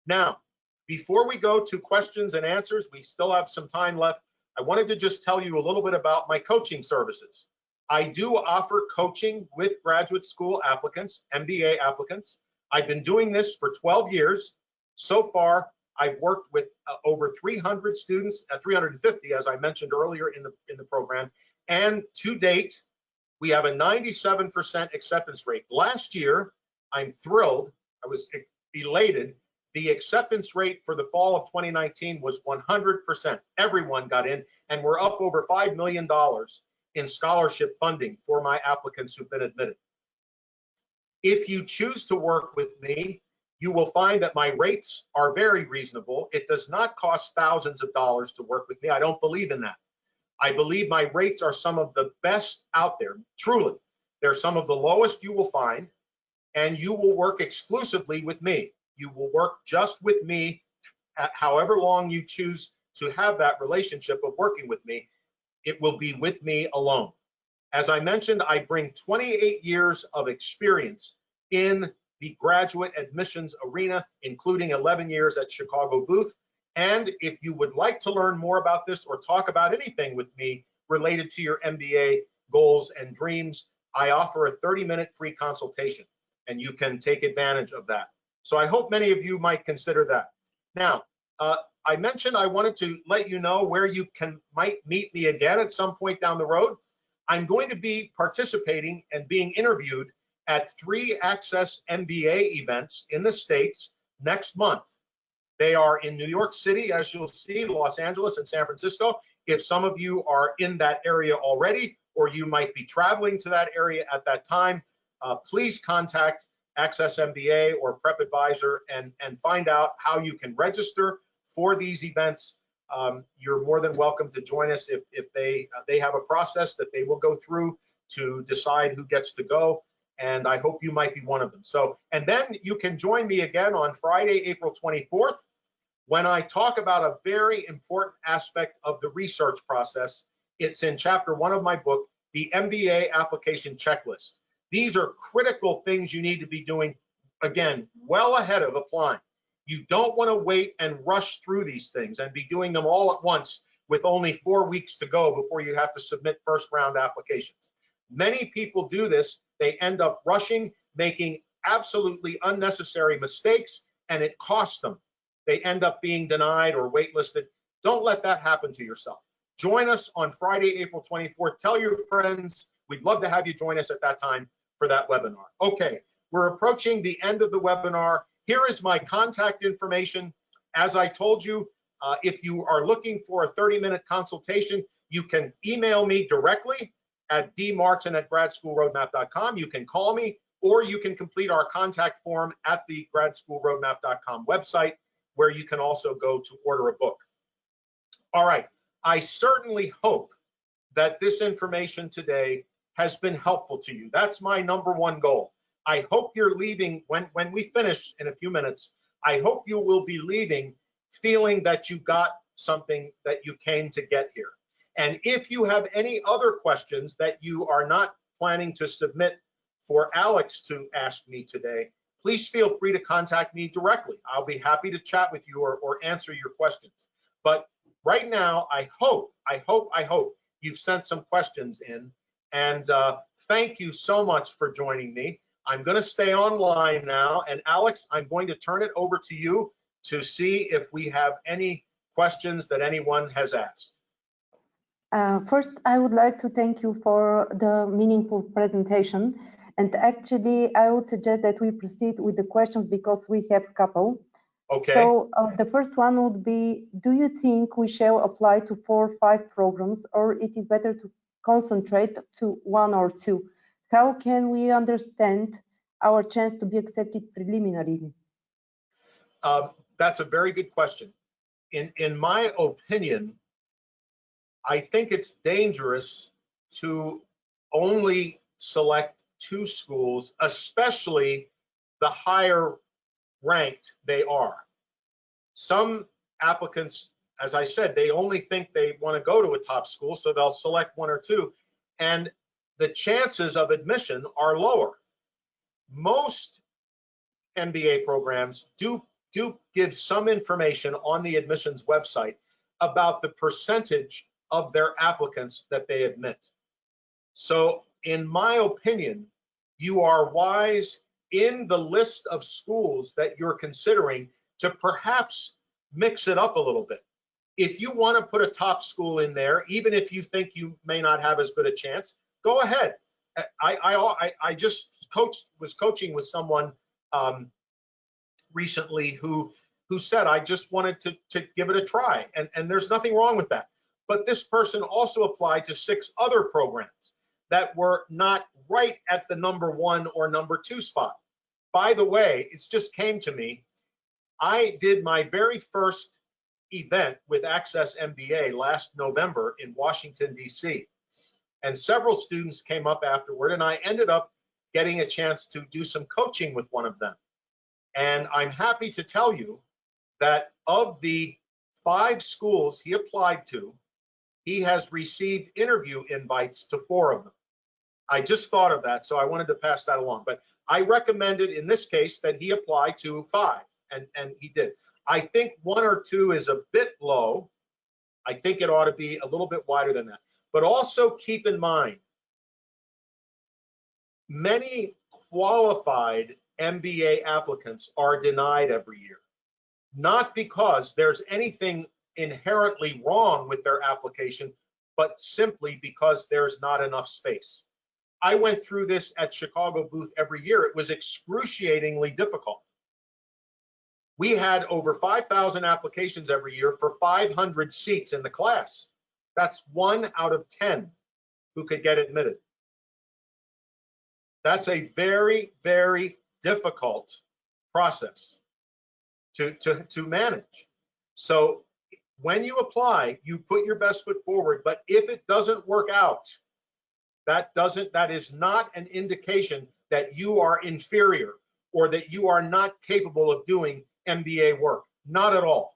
Now, before we go to questions and answers, we still have some time left. I wanted to just tell you a little bit about my coaching services. I do offer coaching with graduate school applicants, MBA applicants. I've been doing this for 12 years. So far, I've worked with over 300 students, 350, as I mentioned earlier in the program. And to date, we have a 97% acceptance rate. Last year, I'm thrilled, I was elated, the acceptance rate for the fall of 2019 was 100%. Everyone got in, and we're up over $5 million in scholarship funding for my applicants who've been admitted. If you choose to work with me, you will find that my rates are very reasonable. It does not cost thousands of dollars to work with me. I don't believe in that. I believe my rates are some of the best out there, truly. They're some of the lowest you will find, and you will work exclusively with me. You will work just with me, however long you choose to have that relationship of working with me. It will be with me alone. As I mentioned, I bring 28 years of experience in the graduate admissions arena, including 11 years at Chicago Booth. And if you would like to learn more about this or talk about anything with me related to your MBA goals and dreams, I offer a 30-minute free consultation, and you can take advantage of that. So I hope many of you might consider that. Now, I mentioned I wanted to let you know where you might meet me again at some point down the road. I'm going to be participating and being interviewed at 3 Access MBA events in the States next month. They are in New York City, as you'll see, Los Angeles and San Francisco. If some of you are in that area already, or you might be traveling to that area at that time, please contact Access MBA or Prep Advisor and find out how you can register for these events. You're more than welcome to join us if they have a process that they will go through to decide who gets to go. And I hope you might be one of them. So, and then you can join me again on Friday, April 24th, when I talk about a very important aspect of the research process. It's in chapter 1 of my book, the MBA application checklist. These are critical things you need to be doing, again, well ahead of applying. You don't want to wait and rush through these things and be doing them all at once with only 4 weeks to go before you have to submit first round applications. Many people do this. They end up rushing, making absolutely unnecessary mistakes, and it costs them. They end up being denied or waitlisted. Don't let that happen to yourself. Join us on Friday, April 24th. Tell your friends. We'd love to have you join us at that time for that webinar. Okay, we're approaching the end of the webinar. Here is my contact information. As I told you, if you are looking for a 30-minute consultation, you can email me directly at dmartin@gradschoolroadmap.com. You can call me, or you can complete our contact form at the gradschoolroadmap.com website, where you can also go to order a book. All right, I certainly hope that this information today has been helpful to you. That's my #1 goal. I hope you're leaving, when we finish in a few minutes, I hope you will be leaving feeling that you got something that you came to get here. And if you have any other questions that you are not planning to submit for Alex to ask me today, please feel free to contact me directly. I'll be happy to chat with you or answer your questions. But right now, I hope you've sent some questions in. And thank you so much for joining me. I'm going to stay online now. And Alex, I'm going to turn it over to you to see if we have any questions that anyone has asked. First, I would like to thank you for the meaningful presentation. And actually, I would suggest that we proceed with the questions because we have a couple. Okay. So the first one would be, do you think we shall apply to 4 or 5 programs, or it is better to concentrate to 1 or 2? How can we understand our chance to be accepted preliminarily? That's a very good question. In my opinion, I think it's dangerous to only select 2 schools, especially the higher ranked they are. Some applicants, as I said, they only think they want to go to a top school, so they'll select 1 or 2, and the chances of admission are lower. Most MBA programs do give some information on the admissions website about the percentage of their applicants that they admit. So in my opinion, you are wise in the list of schools that you're considering to perhaps mix it up a little bit. If you want to put a top school in there, even if you think you may not have as good a chance, go ahead. I just was coaching with someone recently who said, I just wanted to give it a try, and there's nothing wrong with that. But this person also applied to 6 other programs that were not right at the #1 or #2 spot. By the way, it's just came to me, I did my very first event with Access MBA last November in Washington, D.C. And several students came up afterward, and I ended up getting a chance to do some coaching with one of them. And I'm happy to tell you that of the 5 schools he applied to, he has received interview invites to 4 of them. I just thought of that, so I wanted to pass that along. But I recommended in this case that he apply to 5, and he did. I think 1 or 2 is a bit low. I think it ought to be a little bit wider than that. But also keep in mind, many qualified MBA applicants are denied every year, not because there's anything inherently wrong with their application, but simply because there's not enough space. I went through this at Chicago booth every year. It was excruciatingly difficult. We had over 5,000 applications every year for 500 seats in the class. That's 1 out of 10 who could get admitted. That's a very, very difficult process to manage. So when you apply, you put your best foot forward, but if it doesn't work out, that is not an indication that you are inferior or that you are not capable of doing MBA work. Not at all.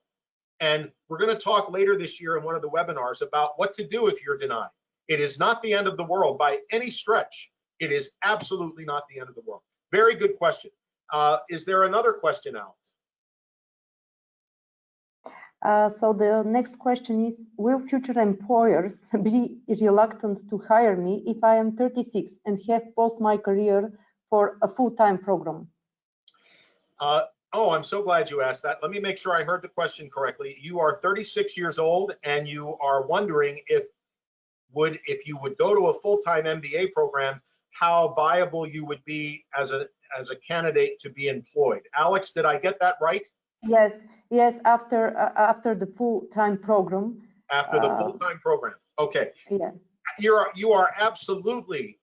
And we're going to talk later this year in one of the webinars about what to do if you're denied. It is not the end of the world by any stretch. It is absolutely not the end of the world. Very good question. Is there another question, Alex? So the next question is, will future employers be reluctant to hire me if I am 36 and have paused my career for a full-time program? Oh, I'm so glad you asked that. Let me make sure I heard the question correctly. You are 36 years old and you are wondering if you would go to a full-time MBA program, how viable you would be as a candidate to be employed. Alex, did I get that right? Yes, yes, after the full-time program. After the full-time program. Okay. Yeah. You are absolutely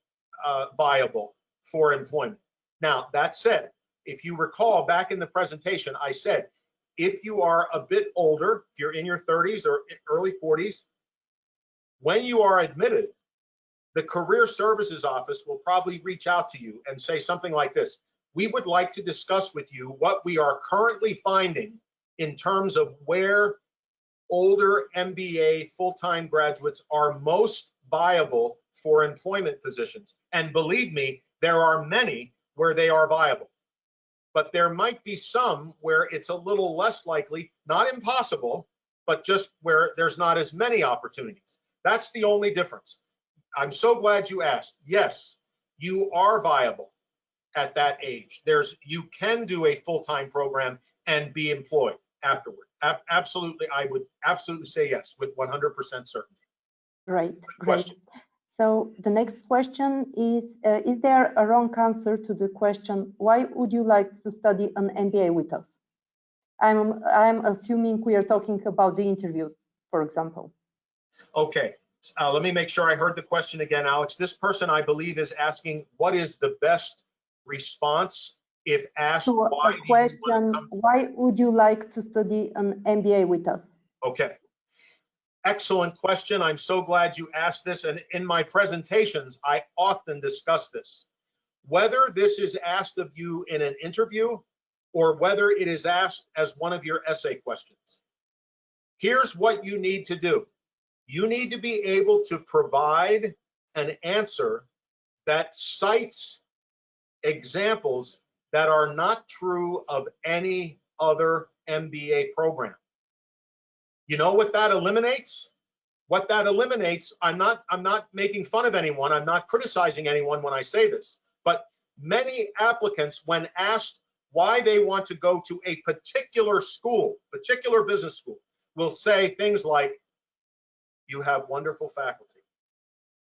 viable for employment. Now, that said, if you recall back in the presentation, I said, if you are a bit older, if you're in your 30s or early 40s, when you are admitted, the Career Services Office will probably reach out to you and say something like this: we would like to discuss with you what we are currently finding in terms of where older MBA full-time graduates are most viable for employment positions. And believe me, there are many where they are viable. But there might be some where it's a little less likely, not impossible, but just where there's not as many opportunities. That's the only difference. I'm so glad you asked. Yes, you are viable at that age. You can do a full-time program and be employed afterward. Absolutely, I would absolutely say yes with 100% certainty. Great, great. So the next question is there a wrong answer to the question, why would you like to study an MBA with us? I'm assuming we are talking about the interviews, for example. Okay, let me make sure I heard the question again, Alex. This person, I believe, is asking what is the best response if asked to why a question, why would you like to study an MBA with us? Okay. Excellent question. I'm so glad you asked this. And in my presentations, I often discuss this. Whether this is asked of you in an interview or whether it is asked as one of your essay questions, here's what you need to do. You need to be able to provide an answer that cites examples that are not true of any other MBA program. You know what that eliminates? What that eliminates, I'm not making fun of anyone, I'm not criticizing anyone when I say this, but many applicants, when asked why they want to go to a particular school, particular business school, will say things like, you have wonderful faculty,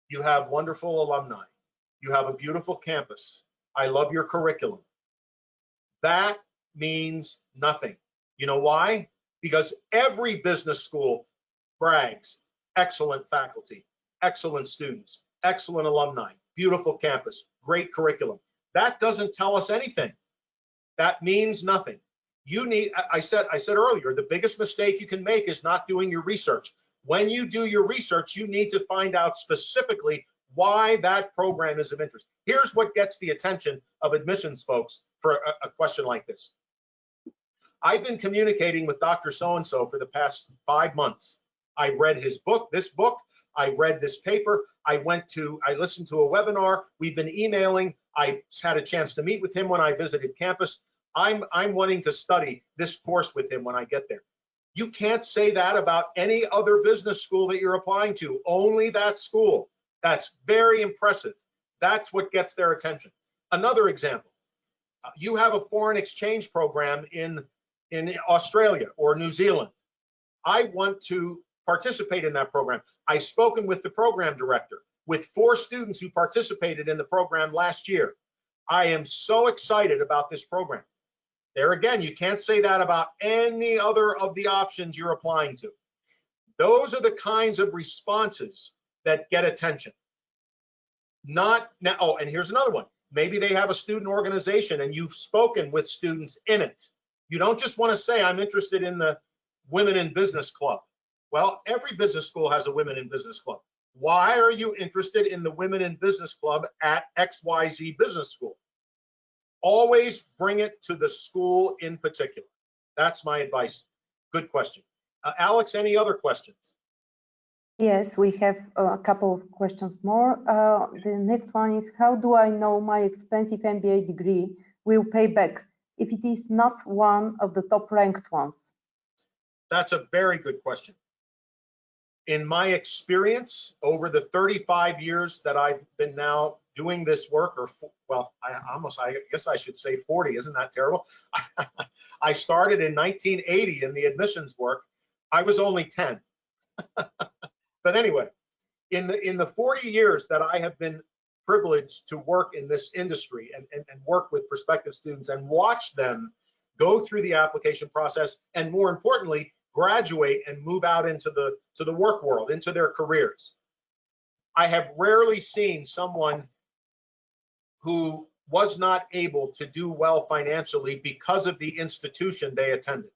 you have wonderful alumni, you have a beautiful campus, I love your curriculum. That means nothing. You know why? Because every business school brags, excellent faculty, excellent students, excellent alumni, beautiful campus, great curriculum. That doesn't tell us anything. That means nothing. You need, I said earlier, the biggest mistake you can make is not doing your research. When you do your research, you need to find out specifically why that program is of interest. Here's what gets the attention of admissions folks for a question like this. I've been communicating with Dr. So-and-so for the past 5 months. I read his book, this book, I read this paper, I listened to a webinar, we've been emailing, I had a chance to meet with him when I visited campus. I'm wanting to study this course with him when I get there. You can't say that about any other business school that you're applying to, only that school. That's very impressive. That's what gets their attention. Another example, you have a foreign exchange program in Australia or New Zealand. I want to participate in that program. I've spoken with the program director, with 4 students who participated in the program last year. I am so excited about this program. There again, you can't say that about any other of the options you're applying to. Those are the kinds of responses that get attention. Not now, oh, and here's another one. Maybe they have a student organization and you've spoken with students in it. You don't just want to say, I'm interested in the Women in Business Club. Well, every business school has a Women in Business Club. Why are you interested in the Women in Business Club at XYZ Business School? Always bring it to the school in particular. That's my advice. Good question. Alex, any other questions? Yes, we have a couple of questions more. The next one is, how do I know my expensive MBA degree will pay back if it is not one of the top ranked ones? That's a very good question. In my experience over the 35 years that I've been now doing this work, or well, I guess I should say 40, isn't that terrible? I started in 1980 in the admissions work. I was only 10. But anyway, in the 40 years that I have been privileged to work in this industry and work with prospective students and watch them go through the application process, and more importantly, graduate and move out into the work world, into their careers, I have rarely seen someone who was not able to do well financially because of the institution they attended.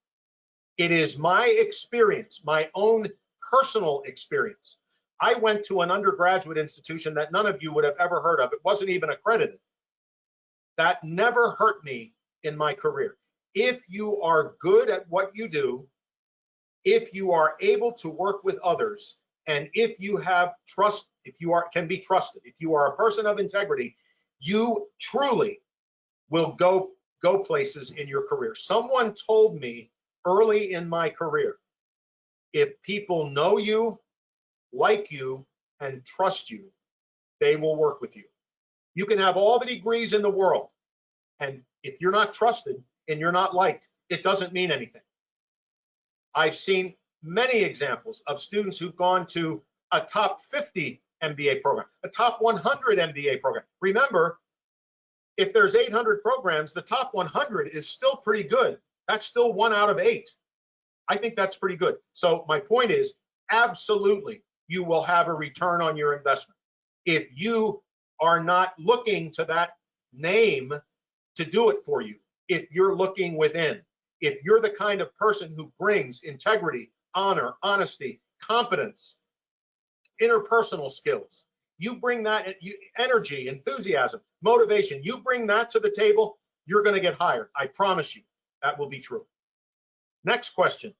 It is my experience, my own personal experience. I went to an undergraduate institution that none of you would have ever heard of. It wasn't even accredited. That never hurt me in my career. If you are good at what you do, if you are able to work with others, and if you have trust, if you can be trusted, if you are a person of integrity, you truly will go places in your career. Someone told me early in my career, if people know you, like you, and trust you, they will work with you. You can have all the degrees in the world, and if you're not trusted and you're not liked, it doesn't mean anything. I've seen many examples of students who've gone to a top 50 MBA program, a top 100 MBA program. Remember, if there's 800 programs, the top 100 is still pretty good. That's still 1 out of 8. I think that's pretty good. So my point is, absolutely, you will have a return on your investment. If you are not looking to that name to do it for you, if you're looking within, if you're the kind of person who brings integrity, honor, honesty, competence, interpersonal skills, you bring that energy, enthusiasm, motivation, you bring that to the table, you're going to get hired. I promise you that will be true. Next question.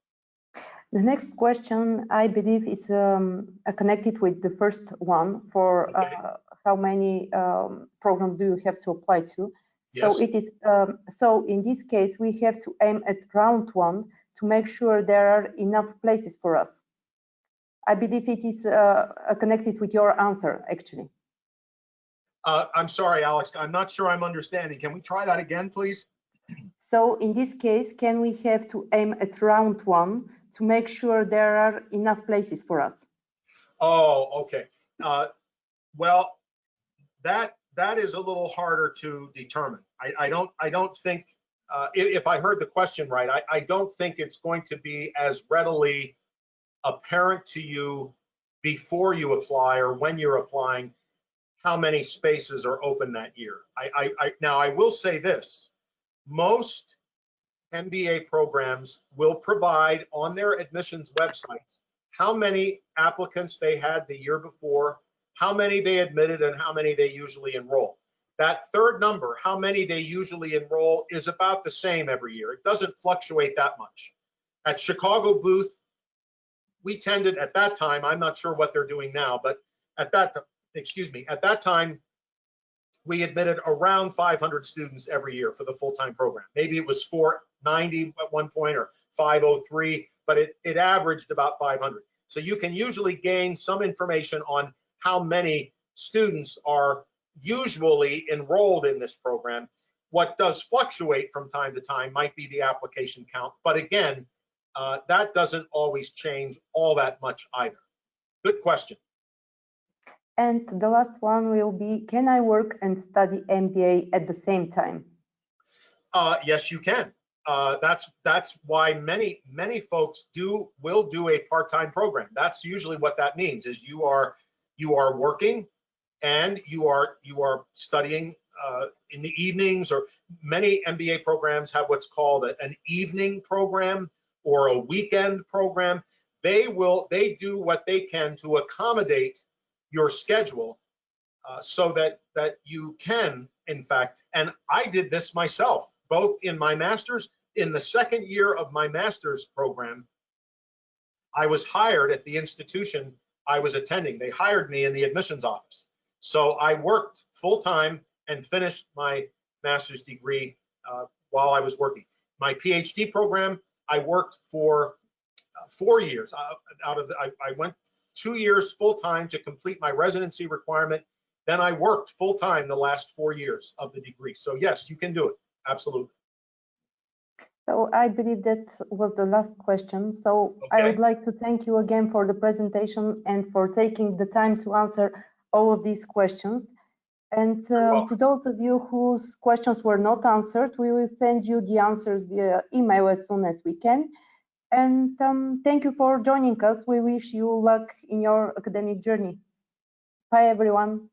The next question, I believe, is connected with the first one for how many programs do you have to apply to. Yes. So it is. So in this case, we have to aim at round 1 to make sure there are enough places for us. I believe it is connected with your answer, actually. I'm sorry, Alex. I'm not sure I'm understanding. Can we try that again, please? So in this case, can we have to aim at round 1 to make sure there are enough places for us? Oh, okay. Well, that is a little harder to determine. I don't think, if I heard the question right, I don't think it's going to be as readily apparent to you before you apply or when you're applying how many spaces are open that year. Now, I will say this. Most MBA programs will provide on their admissions websites how many applicants they had the year before, how many they admitted, and how many they usually enroll. That third number, how many they usually enroll, is about the same every year. It doesn't fluctuate that much. At Chicago booth, we tended at that time, I'm not sure what they're doing now, but at that time, we admitted around 500 students every year for the full-time program. Maybe it was 490 at one point or 503, but it averaged about 500. So you can usually gain some information on how many students are usually enrolled in this program. What does fluctuate from time to time might be the application count, but again, that doesn't always change all that much either. Good question. And the last one will be, can I work and study MBA at the same time? Yes, you can. That's why many folks will do a part-time program. That's usually what that means, is you are working and you are studying in the evenings, or many MBA programs have what's called an evening program or a weekend program. They do what they can to accommodate your schedule so that you can, in fact, and I did this myself, both in my master's. In the second year of my master's program, I was hired at the institution I was attending. They hired me in the admissions office. So I worked full-time and finished my master's degree while I was working. My PhD program, I worked for 4 years. I went 2 years full-time to complete my residency requirement. Then I worked full-time the last 4 years of the degree. So yes, you can do it. Absolutely. So I believe that was the last question. So I would like to thank you again for the presentation and for taking the time to answer all of these questions. And to those of you whose questions were not answered, we will send you the answers via email as soon as we can. And thank you for joining us. We wish you luck in your academic journey. Bye, everyone.